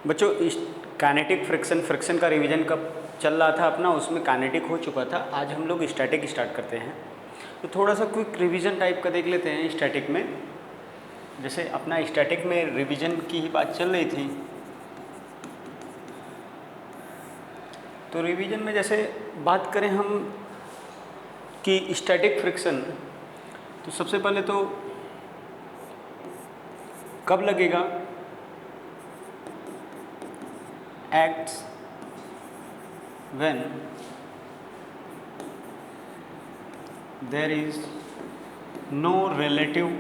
बच्चों kinetic friction का revision कब चल रहा था अपना, उसमें काइनेटिक हो चुका था। आज हम लोग स्टैटिक स्टार्ट करते हैं। तो थोड़ा सा क्विक रिवीजन टाइप का देख लेते हैं स्टैटिक में। जैसे अपना स्टैटिक में रिवीजन की ही बात चल रही थी, तो रिवीजन में जैसे बात करें हम कि स्टैटिक फ्रिक्शन, तो सबसे पहले तो कब लगेगा, acts when there is no relative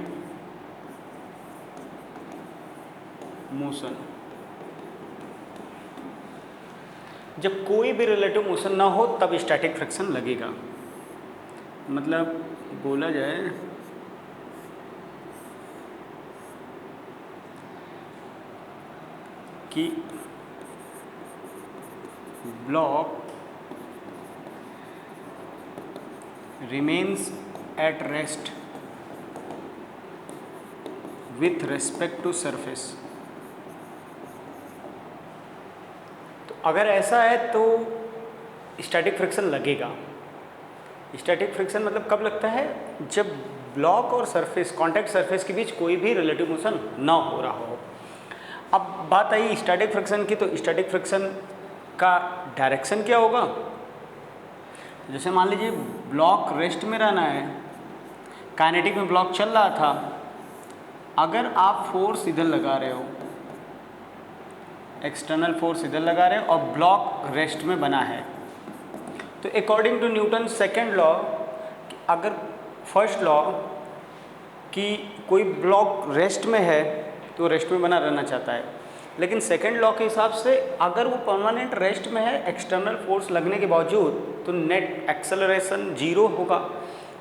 motion। जब कोई भी रिलेटिव मोशन ना हो तब स्टैटिक फ्रिक्शन लगेगा। मतलब बोला जाए कि block remains at rest with respect to surface। तो अगर ऐसा है तो स्टैटिक फ्रिक्शन लगेगा। स्टैटिक फ्रिक्शन मतलब कब लगता है, जब ब्लॉक और सरफेस, कॉन्टैक्ट सरफेस के बीच कोई भी रिलेटिव मोशन ना हो रहा हो। अब बात आई स्टैटिक फ्रिक्शन की, तो स्टैटिक फ्रिक्शन का डायरेक्शन क्या होगा। जैसे मान लीजिए ब्लॉक रेस्ट में रहना है, काइनेटिक में ब्लॉक चल रहा था, अगर आप फोर्स इधर लगा रहे हो, एक्सटर्नल फोर्स इधर लगा रहे हो और ब्लॉक रेस्ट में बना है, तो according to Newton second law, अगर फर्स्ट लॉ कि कोई ब्लॉक रेस्ट में है तो रेस्ट में बना रहना चाहता है, लेकिन सेकेंड लॉ के हिसाब से अगर वो परमानेंट रेस्ट में है एक्सटर्नल फोर्स लगने के बावजूद, तो नेट एक्सेलरेशन जीरो होगा।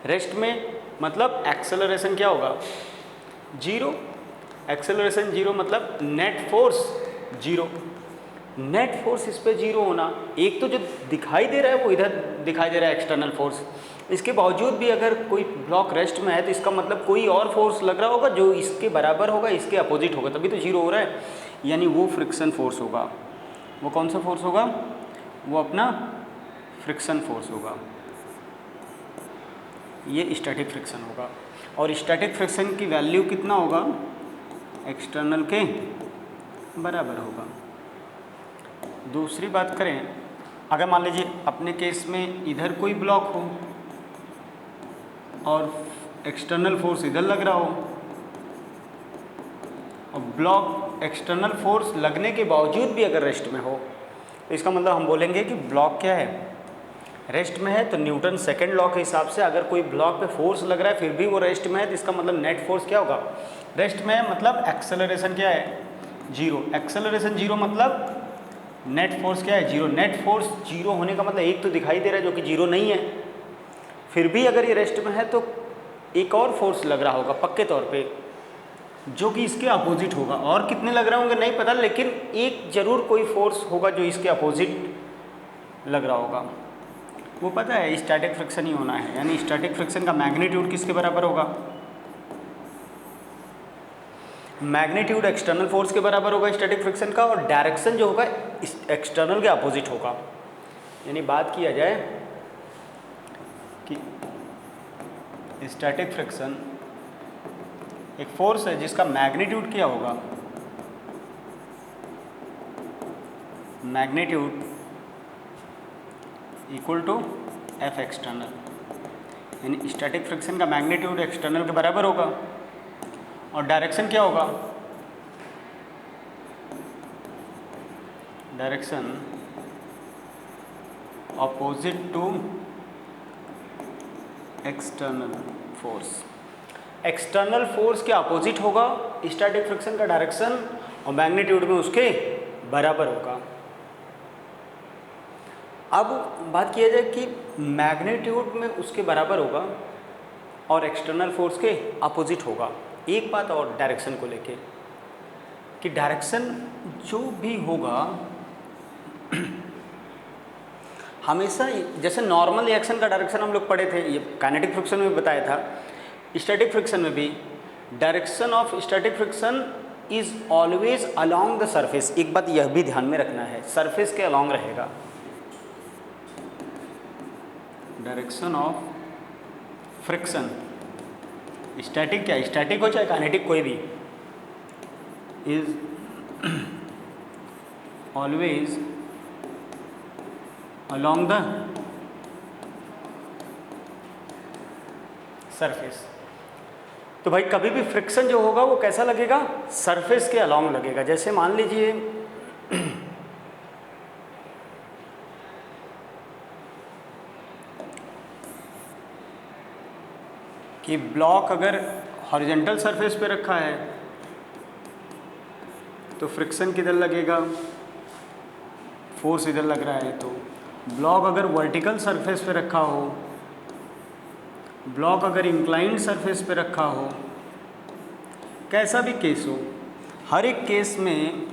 रेस्ट में मतलब एक्सेलरेशन क्या होगा, जीरो। एक्सेलरेशन जीरो मतलब net force zero. Net force इस पे जीरो होना, एक तो जो दिखाई दे रहा है वो इधर दिखाई दे रहा है एक्सटर्नल फोर्स, इसके बावजूद भी अगर कोई ब्लॉक रेस्ट में है तो इसका मतलब कोई और फोर्स लग रहा होगा जो इसके बराबर होगा, इसके अपोजिट होगा, तभी तो जीरो हो रहा है, यानी वो फ्रिक्शन फोर्स होगा। वो कौन सा फोर्स होगा, वो अपना फ्रिक्शन फोर्स होगा। ये स्टैटिक फ्रिक्शन होगा। और स्टैटिक फ्रिक्शन की वैल्यू कितना होगा, एक्सटर्नल के बराबर होगा। दूसरी बात करें, अगर मान लीजिए अपने केस में इधर कोई ब्लॉक हो और एक्सटर्नल फोर्स इधर लग रहा हो, और ब्लॉक एक्सटर्नल फोर्स लगने के बावजूद भी अगर रेस्ट में हो, तो इसका मतलब हम बोलेंगे कि ब्लॉक क्या है, रेस्ट में है। तो न्यूटन सेकेंड लॉ के हिसाब से अगर कोई ब्लॉक पे फोर्स लग रहा है फिर भी वो रेस्ट में है, तो इसका मतलब नेट फोर्स क्या होगा, रेस्ट में है, मतलब एक्सेलरेशन क्या है, जीरो। एक्सेलरेशन जीरो मतलब नेट फोर्स क्या है, जीरो। नेट फोर्स जीरो होने का मतलब एक तो दिखाई दे रहा है जो कि जीरो नहीं है, फिर भी अगर ये रेस्ट में है तो एक और फोर्स लग रहा होगा पक्के तौर पे, जो कि इसके अपोजिट होगा। और कितने लग रहे होंगे नहीं पता, लेकिन एक जरूर कोई फोर्स होगा जो इसके अपोजिट लग रहा होगा। वो पता है स्टैटिक फ्रिक्शन ही होना है, यानी स्टैटिक फ्रिक्शन का मैग्नीट्यूड किसके बराबर होगा, मैग्नीट्यूड एक्सटर्नल फोर्स के बराबर होगा स्टैटिक फ्रिक्शन का, और डायरेक्शन जो होगा एक्सटर्नल के अपोजिट होगा। यानी बात किया जाए कि स्टैटिक फ्रिक्शन एक फोर्स है जिसका मैग्नीट्यूड क्या होगा, magnitude equal to F external, यानी स्टैटिक फ्रिक्शन का मैग्नीट्यूड एक्सटर्नल के बराबर होगा। और डायरेक्शन क्या होगा, direction opposite to external force. External force के अपोजिट होगा स्टैटिक फ्रिक्शन का डायरेक्शन, और मैग्नीट्यूड में उसके बराबर होगा। अब बात किया जाए कि मैग्नीट्यूड में उसके बराबर होगा और एक्सटर्नल फोर्स के अपोजिट होगा। एक बात और डायरेक्शन को लेके कि डायरेक्शन जो भी होगा हमेशा, जैसे नॉर्मल रिएक्शन का डायरेक्शन हम लोग पढ़े थे, ये काइनेटिक फ्रिक्शन में बताया था, स्टैटिक फ्रिक्शन में भी direction of static friction is always along the surface. एक बात यह भी ध्यान में रखना है, सरफेस के अलोंग रहेगा। डायरेक्शन ऑफ फ्रिक्शन, स्टैटिक क्या, स्टैटिक हो चाहे काइनेटिक कोई भी, is always along the surface. तो भाई कभी भी फ्रिक्शन जो होगा वो कैसा लगेगा, सरफेस के अलोंग लगेगा। जैसे मान लीजिए कि ब्लॉक अगर हॉरिजॉन्टल सरफेस पे रखा है तो फ्रिक्शन किधर लगेगा, फोर्स इधर लग रहा है। तो ब्लॉक अगर वर्टिकल सरफेस पे रखा हो, ब्लॉक अगर इंक्लाइंड सरफेस पे रखा हो, कैसा भी केस हो, हर एक केस में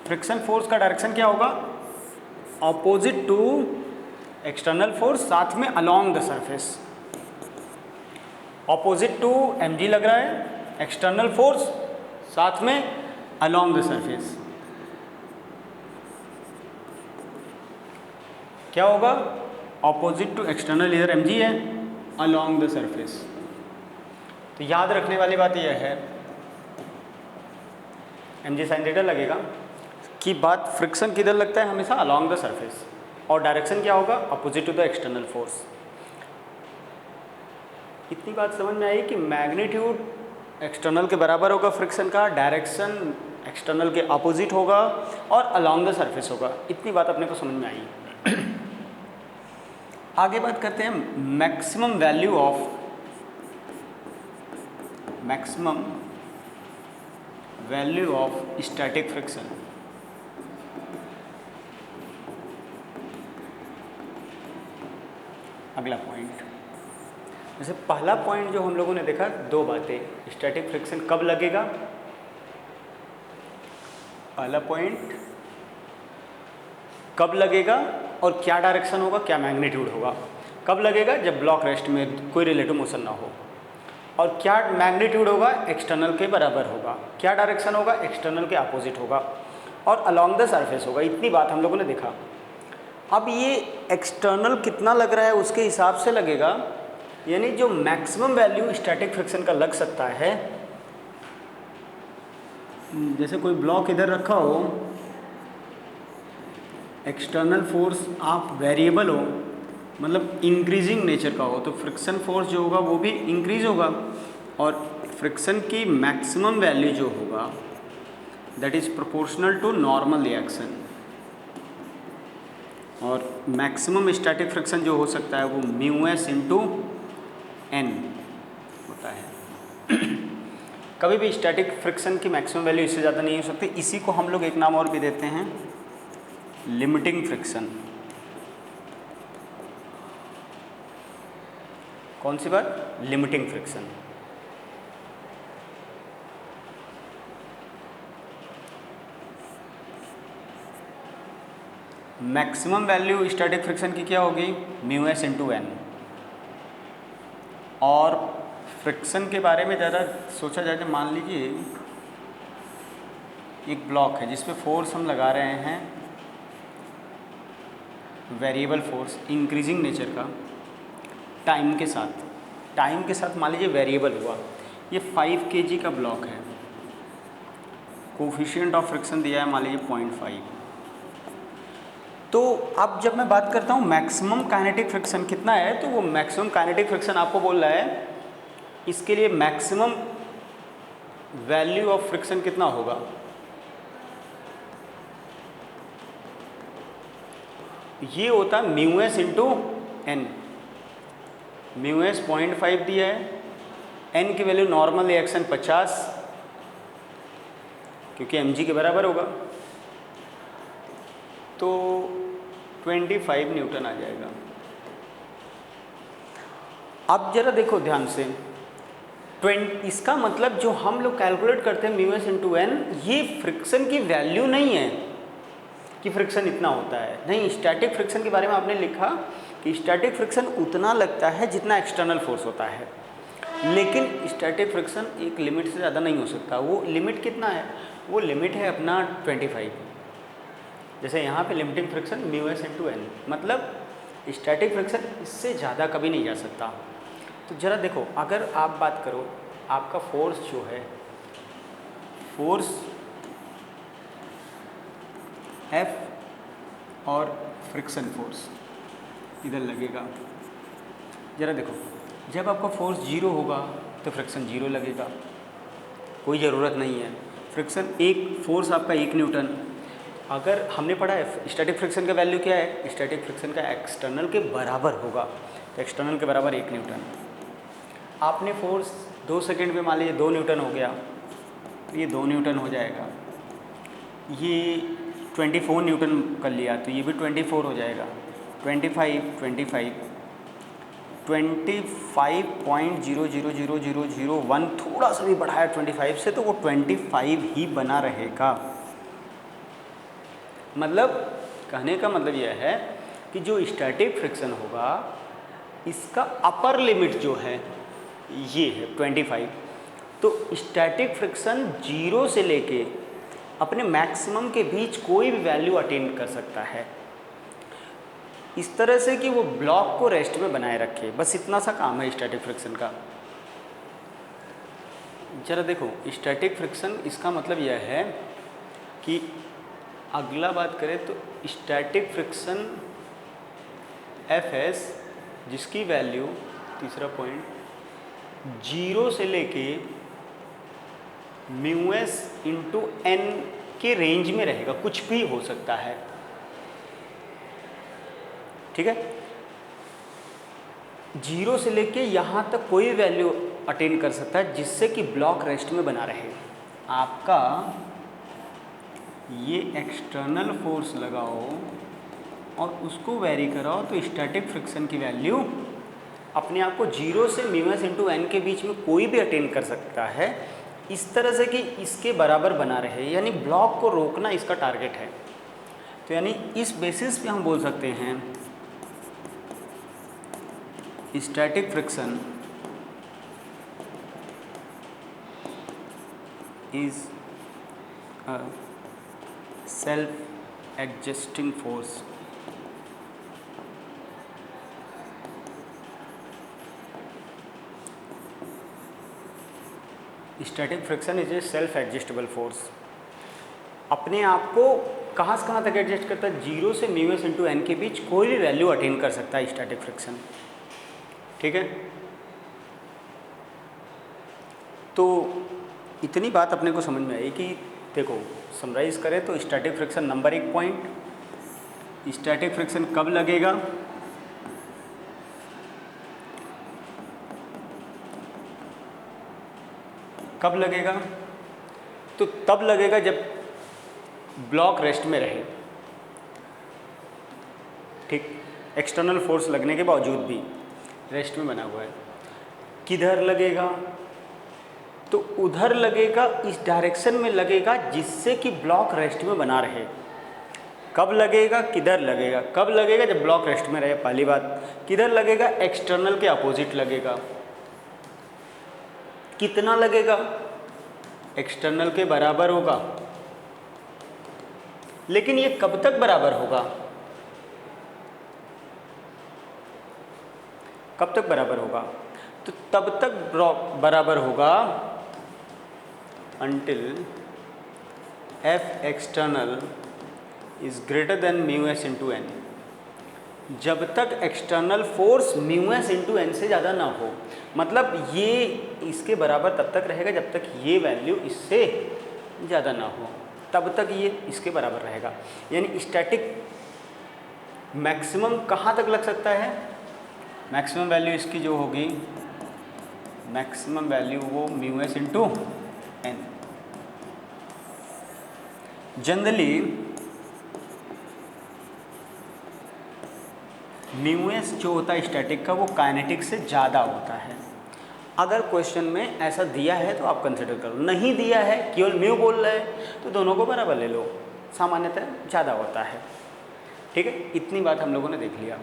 फ्रिक्शन फोर्स का डायरेक्शन क्या होगा, ऑपोजिट टू एक्सटर्नल फोर्स, साथ में along the surface. Opposite to mg लग रहा है, एक्सटर्नल फोर्स साथ में अलोंग द सरफेस। क्या होगा, ऑपोजिट टू एक्सटर्नल, इधर mg है, अलोंग द सरफेस। तो याद रखने वाली बात यह है, mg साइन थीटा लगेगा कि बात फ्रिक्शन किधर लगता है, हमेशा अलोंग द सरफेस, और डायरेक्शन क्या होगा, opposite to the external force. इतनी बात समझ में आई कि मैग्नीट्यूड एक्सटर्नल के बराबर होगा फ्रिक्शन का, डायरेक्शन एक्सटर्नल के अपोजिट होगा और अलोंग द सरफेस होगा। इतनी बात अपने को समझ में आई। आगे बात करते हैं maximum value of static friction. अगला पॉइंट, जैसे पहला पॉइंट जो हम लोगों ने देखा, दो बातें, स्टैटिक फ्रिक्शन कब लगेगा, पहला पॉइंट कब लगेगा और क्या डायरेक्शन होगा, क्या मैग्नीट्यूड होगा। कब लगेगा, जब ब्लॉक रेस्ट में कोई रिलेटिव मोशन ना हो, और क्या मैग्नीट्यूड होगा, एक्सटर्नल के बराबर होगा, क्या डायरेक्शन होगा, एक्सटर्नल के अपोजिट होगा, और अलोंग द सरफेस होगा। इतनी बात हम लोगों ने देखा। अब ये एक्सटर्नल कितना लग रहा है उसके हिसाब से लगेगा, यानी जो मैक्सिमम वैल्यू स्टैटिक फ्रिक्शन का लग सकता है, जैसे कोई ब्लॉक इधर रखा हो, एक्सटर्नल फोर्स आप वेरिएबल हो, मतलब इंक्रीजिंग नेचर का हो, तो फ्रिक्शन फोर्स जो होगा वो भी इंक्रीज होगा, और फ्रिक्शन की मैक्सिमम वैल्यू जो होगा that is proportional to normal reaction. और मैक्सिमम स्टैटिक फ्रिक्शन जो हो सकता है वो μs इंटू n होता है। कभी भी स्टैटिक फ्रिक्शन की मैक्सिमम वैल्यू इससे ज़्यादा नहीं हो सकती। इसी को हम लोग एक नाम और भी देते हैं, लिमिटिंग फ्रिक्शन। कौन सी बात, limiting friction. Maximum value static friction की क्या होगी, μs इंटू n। और फ्रिक्शन के बारे में ज़्यादा सोचा जाए तो मान लीजिए एक ब्लॉक है जिस पे फोर्स हम लगा रहे हैं, वेरिएबल फोर्स इंक्रीजिंग नेचर का, टाइम के साथ मान लीजिए वेरिएबल हुआ। ये 5 kg का ब्लॉक है, कोफिशिएंट ऑफ फ्रिक्शन दिया है मान लीजिए 0.5। तो अब जब मैं बात करता हूँ मैक्सिमम काइनेटिक फ्रिक्शन कितना है, तो वो मैक्सिमम काइनेटिक फ्रिक्शन आपको बोल रहा है, इसके लिए मैक्सिमम वैल्यू ऑफ फ्रिक्शन कितना होगा, ये होता है μs इंटू n। μs 0.5 दिया है, n की वैल्यू नॉर्मल रिएक्शन 50, क्योंकि mg के बराबर होगा, तो 25 न्यूटन आ जाएगा। अब जरा देखो ध्यान से, इसका मतलब जो हम लोग कैलकुलेट करते हैं μs इंटू n, ये फ्रिक्शन की वैल्यू नहीं है कि फ्रिक्शन इतना होता है। नहीं, स्टैटिक फ्रिक्शन के बारे में आपने लिखा कि स्टैटिक फ्रिक्शन उतना लगता है जितना एक्सटर्नल फोर्स होता है, लेकिन स्टैटिक फ्रिक्शन एक लिमिट से ज़्यादा नहीं हो सकता। वो लिमिट कितना है, वो लिमिट है अपना 25। जैसे यहाँ पे limiting friction μs into N, मतलब स्टैटिक फ्रिक्शन इससे ज़्यादा कभी नहीं जा सकता। तो ज़रा देखो, अगर आप बात करो आपका फोर्स जो है, फोर्स F और फ्रिक्शन फोर्स इधर लगेगा। ज़रा देखो, जब आपका फोर्स 0 होगा तो फ्रिक्शन 0 लगेगा, कोई ज़रूरत नहीं है। फ्रिक्शन एक फोर्स आपका 1 न्यूटन, अगर हमने पढ़ा है स्टैटिक फ्रिक्शन का वैल्यू क्या है, स्टैटिक फ्रिक्शन का एक्सटर्नल के बराबर होगा, तो एक्सटर्नल के बराबर 1 न्यूटन। आपने फोर्स 2 सेकेंड में मान लीजिए 2 न्यूटन हो गया, तो ये 2 न्यूटन हो जाएगा। ये 24 न्यूटन कर लिया तो ये भी 24 हो जाएगा। 25.0000001 थोड़ा सा भी बढ़ाया 25 से तो वो 25 ही बना रहेगा। मतलब कहने का मतलब यह है कि जो स्टैटिक फ्रिक्शन होगा इसका अपर लिमिट जो है ये है 25। तो स्टैटिक फ्रिक्शन 0 से लेके अपने मैक्सिमम के बीच कोई भी वैल्यू अटेन कर सकता है, इस तरह से कि वो ब्लॉक को रेस्ट में बनाए रखे। बस इतना सा काम है स्टैटिक फ्रिक्शन का। जरा देखो, स्टैटिक फ्रिक्शन इसका मतलब यह है कि अगला बात करें तो स्टैटिक फ्रिक्शन Fs जिसकी वैल्यू, तीसरा पॉइंट, 0 से लेके μs इंटू n के रेंज में रहेगा, कुछ भी हो सकता है, ठीक है। 0 से लेके यहाँ तक कोई वैल्यू अटेन कर सकता है जिससे कि ब्लॉक रेस्ट में बना रहे। आपका ये एक्सटर्नल फोर्स लगाओ और उसको वेरी कराओ तो स्टैटिक फ्रिक्शन की वैल्यू अपने आप को 0 से μs इंटू n के बीच में कोई भी अटेन कर सकता है, इस तरह से कि इसके बराबर बना रहे, यानी ब्लॉक को रोकना इसका टारगेट है। तो यानी इस बेसिस पे हम बोल सकते हैं static friction is a self adjusting force. Static friction is a self adjustable force. अपने आप को कहाँ से कहाँ तक एडजस्ट करता है, 0 से μs इंटू n के बीच कोई भी वैल्यू अटेन कर सकता है स्टैटिक फ्रिक्शन, ठीक है। तो इतनी बात अपने को समझ में आई कि देखो, समराइज करें तो static friction number 1 point, static friction कब लगेगा, कब लगेगा, तो तब लगेगा जब ब्लॉक रेस्ट में रहे, ठीक। एक्सटर्नल फोर्स लगने के बावजूद भी रेस्ट में बना हुआ है। किधर लगेगा, तो उधर लगेगा, इस डायरेक्शन में लगेगा जिससे कि ब्लॉक रेस्ट में बना रहे। कब लगेगा, किधर लगेगा, कब लगेगा जब ब्लॉक रेस्ट में रहे, पहली बात। किधर लगेगा, एक्सटर्नल के अपोजिट लगेगा। कितना लगेगा, एक्सटर्नल के बराबर होगा। लेकिन ये कब तक बराबर होगा, कब तक बराबर होगा, तो तब तक बराबर होगा until F external is greater than μs into n। जब तक external force μs into N से ज़्यादा ना हो, मतलब ये इसके बराबर तब तक रहेगा जब तक ये वैल्यू इससे ज़्यादा ना हो, तब तक ये इसके बराबर रहेगा। यानी स्टैटिक मैक्सिमम कहाँ तक लग सकता है, मैक्सिमम वैल्यू इसकी जो होगी, मैक्सिमम वैल्यू वो μs into N. Generally μs जो होता है स्टैटिक का वो काइनेटिक से ज़्यादा होता है। अगर क्वेश्चन में ऐसा दिया है तो आप कंसिडर करो, नहीं दिया है केवल म्यू बोल रहा है तो दोनों को बराबर ले लो, सामान्यतः ज़्यादा होता है, ठीक है। इतनी बात हम लोगों ने देख लिया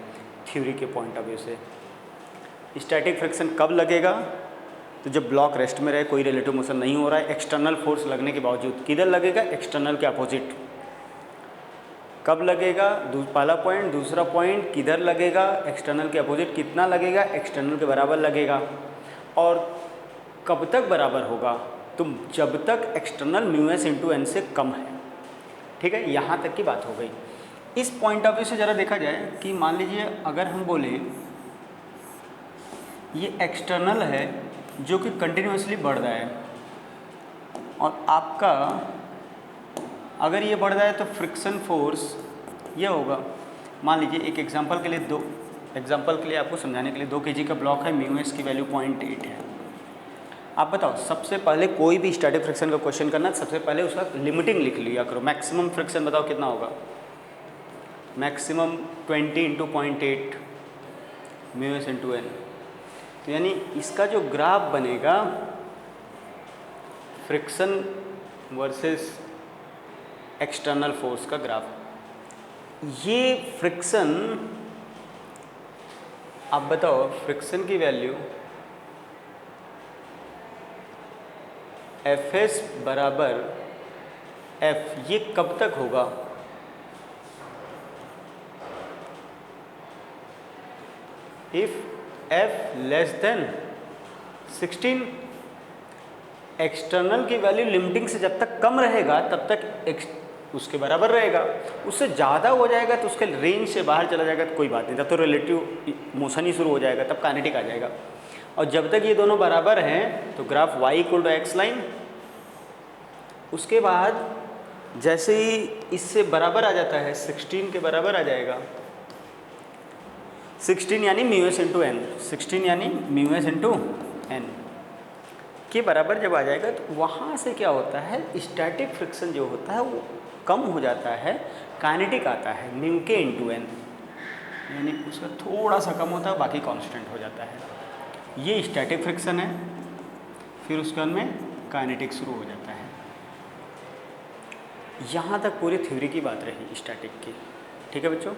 थ्योरी के पॉइंट ऑफ व्यू से। स्टैटिक फ्रिक्शन कब लगेगा, तो जब ब्लॉक रेस्ट में रहे, कोई रिलेटिव मोशन नहीं हो रहा है, एक्सटर्नल फोर्स लगने के बावजूद, किधर लगेगा? एक्सटर्नल के अपोजिट। कब लगेगा? पहला पॉइंट। दूसरा पॉइंट, किधर लगेगा? एक्सटर्नल के अपोजिट। कितना लगेगा? एक्सटर्नल के बराबर लगेगा। और कब तक बराबर होगा? तो जब तक एक्सटर्नल μs इंटू एन से कम है। ठीक है, यहाँ तक की बात हो गई। इस पॉइंट ऑफ व्यू से ज़रा देखा जाए कि मान लीजिए अगर हम बोले ये एक्सटर्नल है जो कि कंटिन्यूसली बढ़ रहा है, और आपका अगर ये बढ़ रहा है तो फ्रिक्शन फोर्स ये होगा। मान लीजिए एक एग्जांपल के लिए आपको समझाने के लिए 2 kg का ब्लॉक है, μs की वैल्यू 0.8 है। आप बताओ, सबसे पहले कोई भी स्टैटिक फ्रिक्शन का क्वेश्चन करना, सबसे पहले उसका लिमिटिंग लिख लिया करो। मैक्सिमम फ्रिक्शन बताओ कितना होगा? Maximum 20 into 0.8 μs into N. तो यानी इसका जो ग्राफ बनेगा फ्रिक्शन वर्सेस एक्सटर्नल फोर्स का ग्राफ, ये फ्रिक्शन, आप बताओ फ्रिक्शन की वैल्यू Fs बराबर F, ये कब तक होगा? If F less than 16, external की वैल्यू लिमिटिंग से जब तक कम रहेगा तब तक उसके बराबर रहेगा। उससे ज़्यादा हो जाएगा तो उसके रेंज से बाहर चला जाएगा तो कोई बात नहीं, तब तो रिलेटिव मोशन ही शुरू हो जाएगा, तब काइनेटिक आ जाएगा। और जब तक ये दोनों बराबर हैं तो graph y equal to X line. उसके बाद जैसे ही इससे बराबर आ जाता है, 16 के बराबर आ जाएगा, 16 यानी μs इंटू एन, 16 यानी μs इंटू एन के बराबर जब आ जाएगा तो वहाँ से क्या होता है, स्टैटिक फ्रिक्शन जो होता है वो कम हो जाता है, काइनेटिक आता है μk इंटू एन, यानी उसका थोड़ा सा कम होता है, बाकी कांस्टेंट हो जाता है। ये स्टैटिक फ्रिक्शन है, फिर उसके बाद में काइनेटिक शुरू हो जाता है। यहाँ तक पूरी थ्योरी की बात रही स्टैटिक की। ठीक है बच्चों।